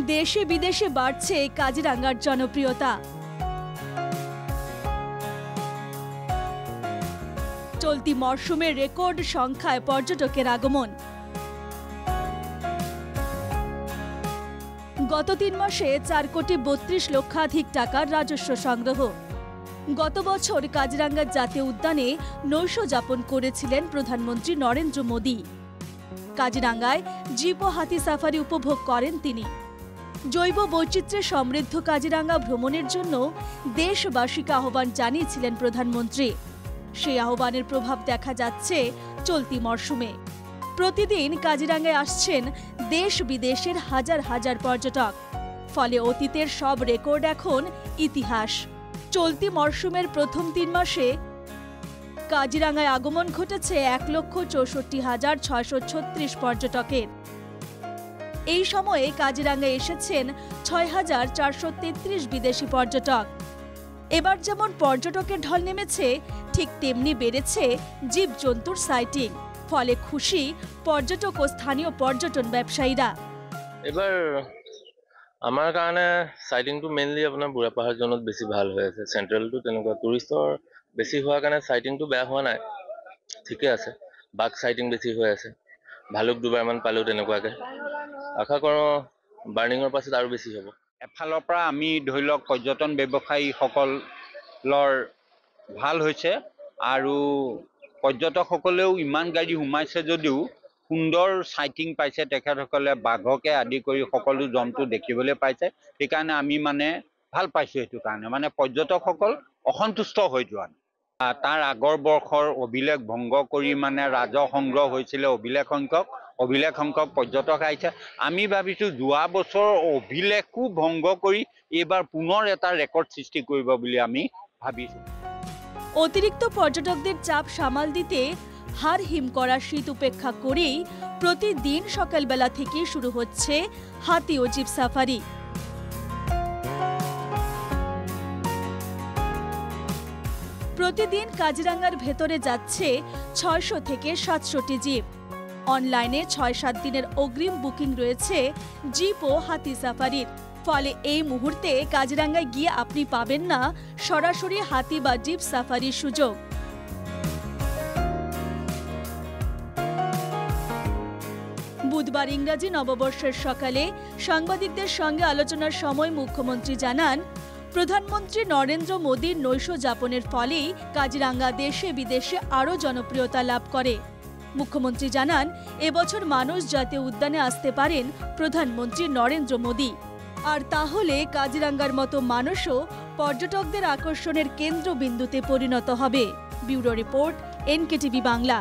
দেশে বিদেশে বাড়ছে কাজিরাঙ্গার জনপ্রিয়তা। চলতি মরশুমে রেকর্ড সংখ্যায় পর্যটকের আগমন। গত 3 মাসে 4,32,00,000 টাকার রাজস্ব সংগ্রহ। গত বছর কাজিরাঙ্গা জাতীয় উদ্যানে নৈশ যাপন করেছিলেন প্রধানমন্ত্রী নরেন্দ্র মোদী। কাজিরাঙ্গায় জিপ ও হাতি সাফারি উপভোগ করেন তিনি। জৈব বৈচিত্র্যে সমৃদ্ধ কাজিরাঙ্গা ভ্রমণের জন্য দেশবাসীকে আহ্বান জানিয়েছিলেন প্রধানমন্ত্রী। সেই আহ্বানের প্রভাব দেখা যাচ্ছে চলতি মরশুমে। প্রতিদিন কাজিরাঙ্গায় আসছেন দেশ বিদেশের হাজার হাজার পর্যটক। ফলে অতীতের সব রেকর্ড এখন ইতিহাস। চলতি মরশুমের প্রথম 3 মাসে কাজিরাঙ্গায় আগমন ঘটেছে 1,64,636 পর্যটকের। এই সময়ে কাজিরাঙ্গায় এসেছেন 6,433 বিদেশি পর্যটক। এবার যেমন পর্যটকের ঢল নেমেছে, ঠিক তেমনি বেড়েছে জীবজন্তুর সাইটিং। ফলে খুশি পর্যটক ও স্থানীয় পর্যটন ব্যবসায়ীরা। এবার আমার কাৰণে সাইটিংটো মেইনলি আপোনাৰ বুঢ়াপাহাৰ জোনত বেছি ভাল হৈ আছে। চেন্ট্ৰেলটো তেনেকুৱা টুৰিষ্টৰ বেছি হোৱাৰ কাৰণে সাইটিংটো বেয়া হোৱা নাই, ঠিকে আছে। বাঘ সাইটিং বেছি হৈ আছে, ভালুক দুবাৰমান পালোঁ তেনেকুৱাকে। আশা কৰোঁ বাৰ্ণিঙৰ পাছত আৰু বেছি হ'ব। এফালৰ পৰা আমি ধৰি লওক পৰ্যটন ব্যৱসায়ীসকলৰ ভাল হৈছে আৰু পৰ্যটকসকলেও ইমান গাড়ী সোমাইছে যদিও সুন্দৰ সাইটিং পাইছে। তেখেতসকলে বাঘকে আদি কৰি সকলো জন্তু দেখিবলৈ পাইছে। সেইকাৰণে আমি ভাল পাইছোঁ। সেইটো কাৰণে পৰ্যটকসকল অসন্তুষ্ট হৈ যোৱা নাই। তাৰ আগৰ বৰ্ষৰ অভিলেখ ভংগ কৰি ৰাজহ সংগ্ৰহ হৈছিলে অভিলেখ সংখ্যক পৰ্যটক আহিছে। আমি ভাবিছোঁ যোৱা বছৰ অভিলেখো ভংগ কৰি এইবাৰ পুনৰ এটা ৰেকৰ্ড সৃষ্টি কৰিব বুলি আমি ভাবিছোঁ। অতিরিক্ত পর্যটকদের চাপ সামাল দিতে হার হিম করা শীত উপেক্ষা করেই প্রতিদিন সকালবেলা থেকে শুরু হচ্ছে হাতি ও জিপ সাফারি। প্রতিদিন কাজিরাঙ্গার ভেতরে যাচ্ছে 600 থেকে 700টি জিপ। অনলাইনে 6-7 দিনের অগ্রিম বুকিং রয়েছে জিপ ও হাতি সাফারির। ফলে এই মুহূর্তে কাজিরাঙ্গায় গিয়ে আপনি পাবেন না সরাসরি হাতি বা জিপ সাফারির সুযোগ। বুধবার ইংরাজি নববর্ষের সকালে সাংবাদিকদের সঙ্গে আলোচনার সময় মুখ্যমন্ত্রী জানান, প্রধানমন্ত্রী নরেন্দ্র মোদীর নৈশ যাপনের ফলেই কাজিরাঙ্গা দেশে বিদেশে আরও জনপ্রিয়তা লাভ করে। মুখ্যমন্ত্রী জানান, এবছর মানস জাতীয় উদ্যানে আসতে পারেন প্রধানমন্ত্রী নরেন্দ্র মোদী। আর তাহলে কাজিরাঙ্গার মতো মানসও পর্যটকদের আকর্ষণের কেন্দ্রবিন্দুতে পরিণত হবে। Bureau report, NKTV Bangla.